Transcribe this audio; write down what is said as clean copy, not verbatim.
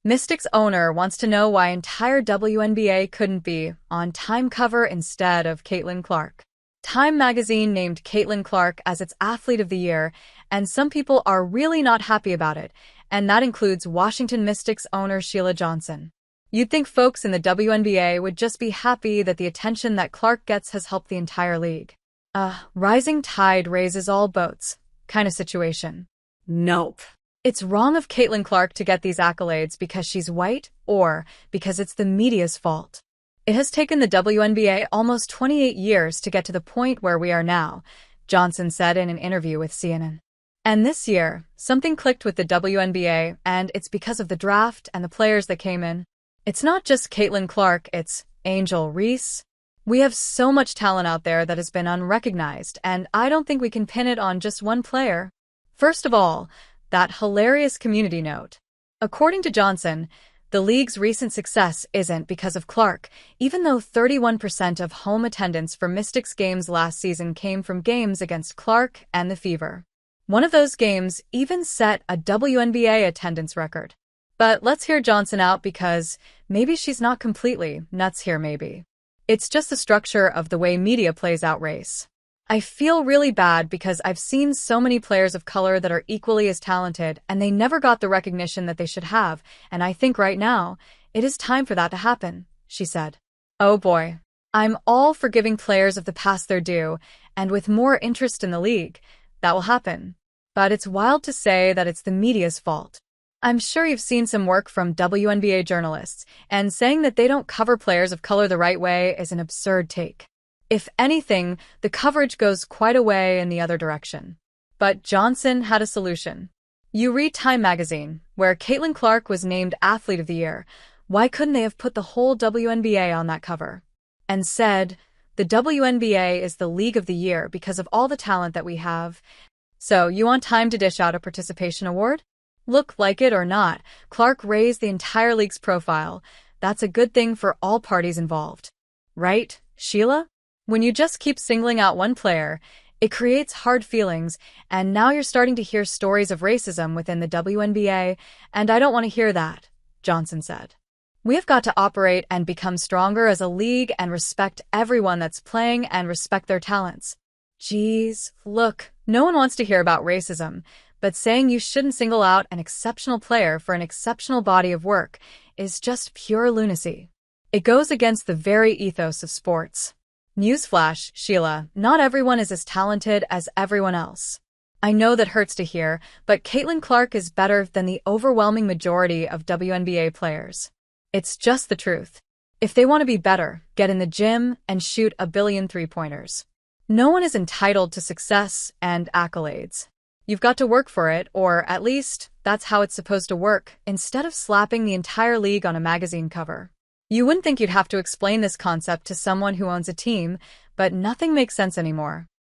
Mystics owner wants to know why entire WNBA couldn't be on Time cover instead of Caitlin Clark. Time magazine named Caitlin Clark as its Athlete of the Year, and some people are really not happy about it, and that includes Washington Mystics owner Sheila Johnson. You'd think folks in the WNBA would just be happy that the attention that Clark gets has helped the entire league. Rising tide raises all boats kind of situation. Nope. It's wrong of Caitlin Clark to get these accolades because she's white or because it's the media's fault. It has taken the WNBA almost 28 years to get to the point where we are now, Johnson said in an interview with CNN. And this year, something clicked with the WNBA, and it's because of the draft and the players that came in. It's not just Caitlin Clark, it's Angel Reese. We have so much talent out there that has been unrecognized, and I don't think we can pin it on just one player. First of all, that hilarious community note. According to Johnson, the league's recent success isn't because of Clark, even though 31% of home attendance for Mystics games last season came from games against Clark and the Fever. One of those games even set a WNBA attendance record. But let's hear Johnson out because maybe she's not completely nuts here maybe. It's just the structure of the way media plays out race. I feel really bad because I've seen so many players of color that are equally as talented and they never got the recognition that they should have, and I think right now, it is time for that to happen, she said. Oh boy. I'm all for giving players of the past their due, and with more interest in the league, that will happen. But it's wild to say that it's the media's fault. I'm sure you've seen some work from WNBA journalists, and saying that they don't cover players of color the right way is an absurd take. If anything, the coverage goes quite a way in the other direction. But Johnson had a solution. You read Time magazine, where Caitlin Clark was named Athlete of the Year. Why couldn't they have put the whole WNBA on that cover? And said, the WNBA is the League of the Year because of all the talent that we have. So, you want Time to dish out a participation award? Look, like it or not, Clark raised the entire league's profile. That's a good thing for all parties involved. Right, Sheila? When you just keep singling out one player, it creates hard feelings, and now you're starting to hear stories of racism within the WNBA, and I don't want to hear that, Johnson said. We have got to operate and become stronger as a league and respect everyone that's playing and respect their talents. Geez, look, no one wants to hear about racism, but saying you shouldn't single out an exceptional player for an exceptional body of work is just pure lunacy. It goes against the very ethos of sports. Newsflash, Sheila, not everyone is as talented as everyone else. I know that hurts to hear, but Caitlin Clark is better than the overwhelming majority of WNBA players. It's just the truth. If they want to be better, get in the gym and shoot a billion three-pointers. No one is entitled to success and accolades. You've got to work for it, or at least that's how it's supposed to work, instead of slapping the entire league on a magazine cover. You wouldn't think you'd have to explain this concept to someone who owns a team, but nothing makes sense anymore.